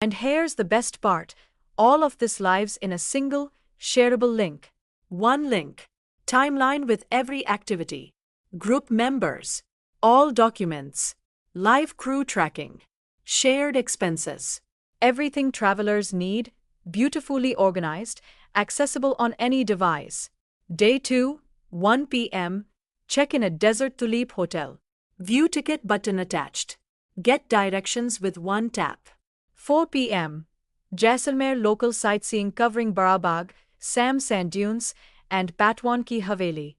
And here's the best part. All of this lives in a single, shareable link. One link. Timeline with every activity. Group members. All documents. Live crew tracking. Shared expenses. Everything travelers need, beautifully organized, accessible on any device. Day 2, 1 p.m. Check-in at Desert Tulip Hotel. View ticket button attached. Get directions with one tap. 4 p.m. Jaisalmer local sightseeing covering Barabag, Sam Sand Dunes, and Patwan Ki Haveli.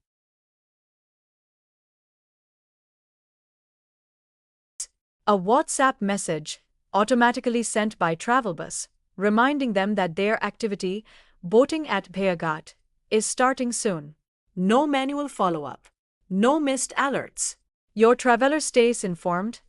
A WhatsApp message, automatically sent by TravelBuzz, reminding them that their activity, boating at Bhayaghat, is starting soon. No manual follow-up. No missed alerts. Your traveler stays informed.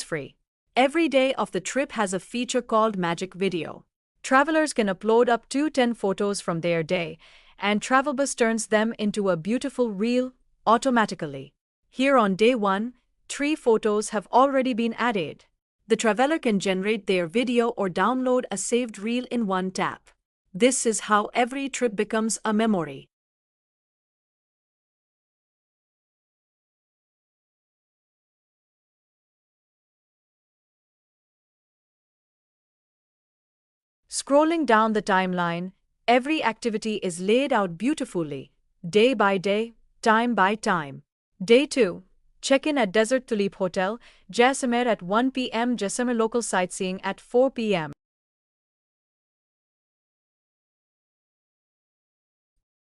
Free. Every day of the trip has a feature called Magic Video. Travelers can upload up to 10 photos from their day, and TravelBuzz turns them into a beautiful reel automatically. Here on day 1, 3 photos have already been added. The traveler can generate their video or download a saved reel in one tap. This is how every trip becomes a memory. Scrolling down the timeline, every activity is laid out beautifully, day by day, time by time. Day 2. Check-in at Desert Tulip Hotel, Jaisalmer at 1 p.m. Jaisalmer local sightseeing at 4 p.m.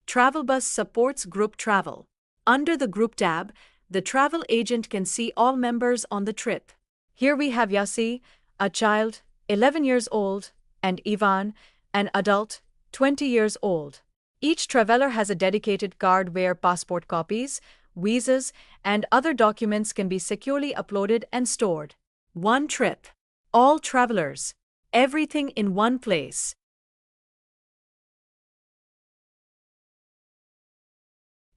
TravelBuzz supports group travel. Under the Group tab, the travel agent can see all members on the trip. Here we have Yasi, a child, 11 years old, and Ivan, an adult, 20 years old. Each traveler has a dedicated card where passport copies, visas, and other documents can be securely uploaded and stored. One trip. All travelers. Everything in one place.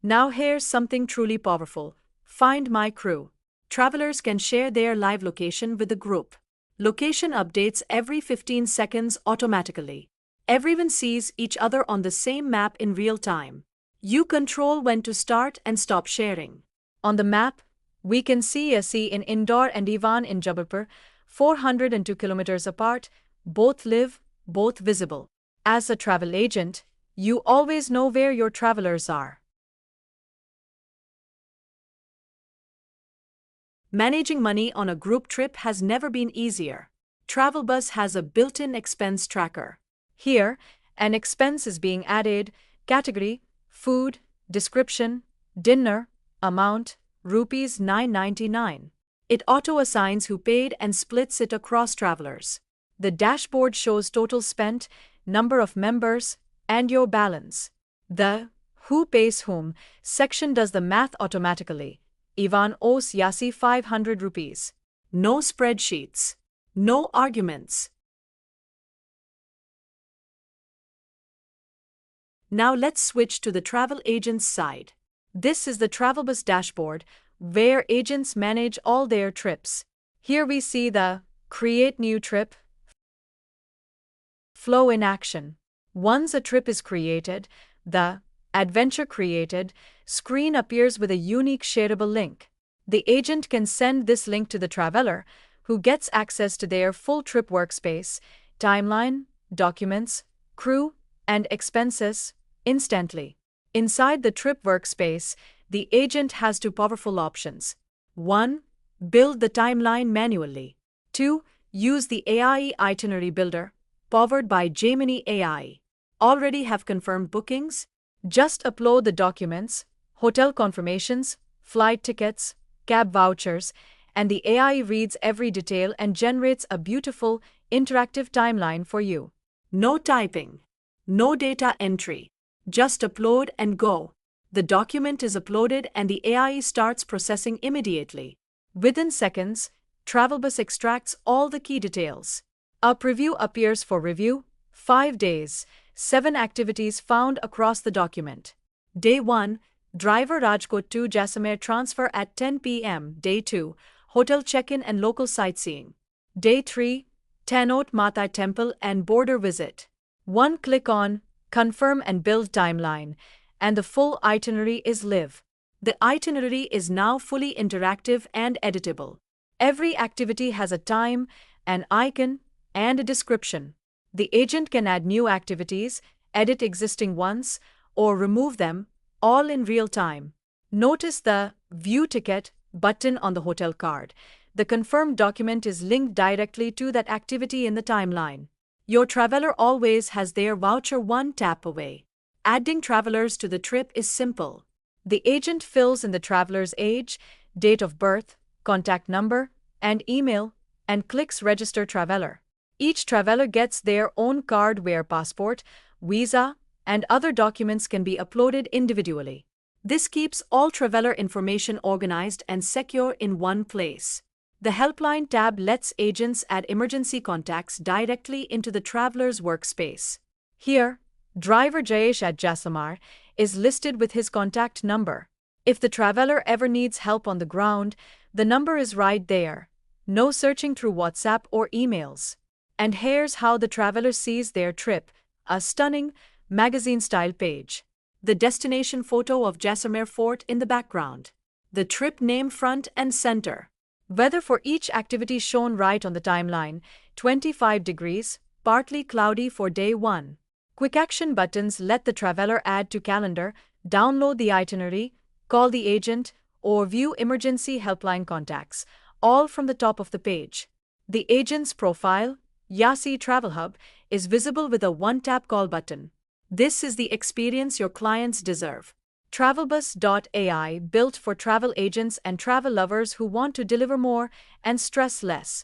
Now here's something truly powerful. Find My Crew. Travelers can share their live location with the group. Location updates every 15 seconds automatically. Everyone sees each other on the same map in real time. You control when to start and stop sharing. On the map, we can see Yasi in Indore and Ivan in Jabalpur, 402 kilometers apart, both live, both visible. As a travel agent, you always know where your travelers are. Managing money on a group trip has never been easier. TravelBuzz has a built-in expense tracker. Here, an expense is being added, category, food, description, dinner, amount, rupees 999. It auto-assigns who paid and splits it across travelers. The dashboard shows total spent, number of members, and your balance. The Who Pays Whom section does the math automatically. Ivan owes Yasi 500 rupees. No spreadsheets. No arguments. Now let's switch to the travel agent's side. This is the TravelBuzz dashboard, where agents manage all their trips. Here we see the Create New Trip flow in action. Once a trip is created, the Adventure Created screen appears with a unique shareable link. The agent can send this link to the traveler, who gets access to their full trip workspace, timeline, documents, crew, and expenses instantly. Inside the trip workspace, the agent has 2 powerful options. 1. Build the timeline manually. 2. Use the AI itinerary builder, powered by Gemini AI. Already have confirmed bookings? Just upload the documents, hotel confirmations, flight tickets, cab vouchers, and the AI reads every detail and generates a beautiful, interactive timeline for you. No typing. No data entry. Just upload and go. The document is uploaded and the AI starts processing immediately. Within seconds, TravelBuzz extracts all the key details. A preview appears for review. 5 days, 7 activities found across the document. Day 1, Driver Rajkot to Jaisalmer transfer at 10 p.m. Day 2, hotel check-in and local sightseeing. Day 3, Tanot Mata Temple and border visit. One click on Confirm and Build timeline, and the full itinerary is live. The itinerary is now fully interactive and editable. Every activity has a time, an icon, and a description. The agent can add new activities, edit existing ones, or remove them, all in real time. Notice the View Ticket button on the hotel card. The confirmed document is linked directly to that activity in the timeline. Your traveler always has their voucher one tap away. Adding travelers to the trip is simple. The agent fills in the traveler's age, date of birth, contact number, and email, and clicks Register Traveler. Each traveler gets their own card where passport, visa, and other documents can be uploaded individually. This keeps all traveler information organized and secure in one place. The Helpline tab lets agents add emergency contacts directly into the traveler's workspace. Here, driver Jayesh at Jaisalmer is listed with his contact number. If the traveler ever needs help on the ground, the number is right there. No searching through WhatsApp or emails. And here's how the traveler sees their trip: a stunning, magazine-style page. The destination photo of Jaisalmer Fort in the background. The trip name front and center. Weather for each activity shown right on the timeline: 25 degrees, partly cloudy for day 1. Quick action buttons let the traveler add to calendar, download the itinerary, call the agent, or view emergency helpline contacts, all from the top of the page. The agent's profile, Yasi Travel Hub, is visible with a one-tap call button. This is the experience your clients deserve. TravelBuzz.ai, built for travel agents and travel lovers who want to deliver more and stress less.